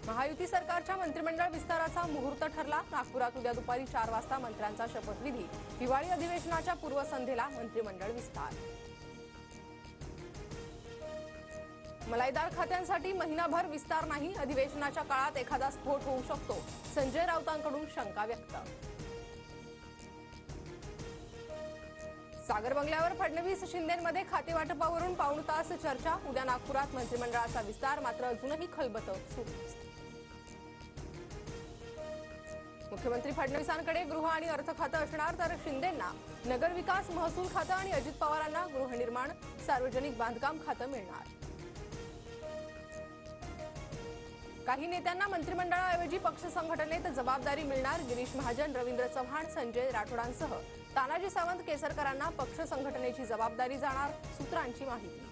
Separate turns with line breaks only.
महायुती सरकारच्या मंत्रिमंडळ विस्ताराचा मुहूर्त ठरला। नागपुरात उद्या दुपारी 4 वाजता मंत्र्यांचा शपथविधी। हिवाळी अधिवेशनाच्या पूर्वसंध्येला मंत्रिमंडळ विस्तार। मलाईदार खात्यांसाठी महिनाभर विस्तार नाही। अधिवेशनाच्या काळात एखादा स्फोट होऊ शकतो। संजय राऊतांकडून शंका व्यक्त। सागर बंगल्यावर फडणवीस शिंदेंमध्ये खातेवाटपावरून पाऊण तास चर्चा। उद्या नागपुरात मंत्रिमंडळाचा विस्तार, मात्र अजूनही खलबत सुरूच। मुख्यमंत्री फडणवीसांकडे गृह आणि अर्थ खातं असणार, तर शिंदेंना नगरविकास महसूल खातं आणि अजित पवारांना गृहनिर्माण सार्वजनिक बांधकाम खातं मिळणार। काही नेत्यांना मंत्रिमंडळाऐवजी पक्ष संघटनेत जबाबदारी मिळणार। गिरीश महाजन, रवींद्र चव्हाण, संजय राठोडांसह तानाजी सावंत, केसरकरांना पक्ष संघटनेची जबाबदारी जाणार, सूत्रांची माहिती।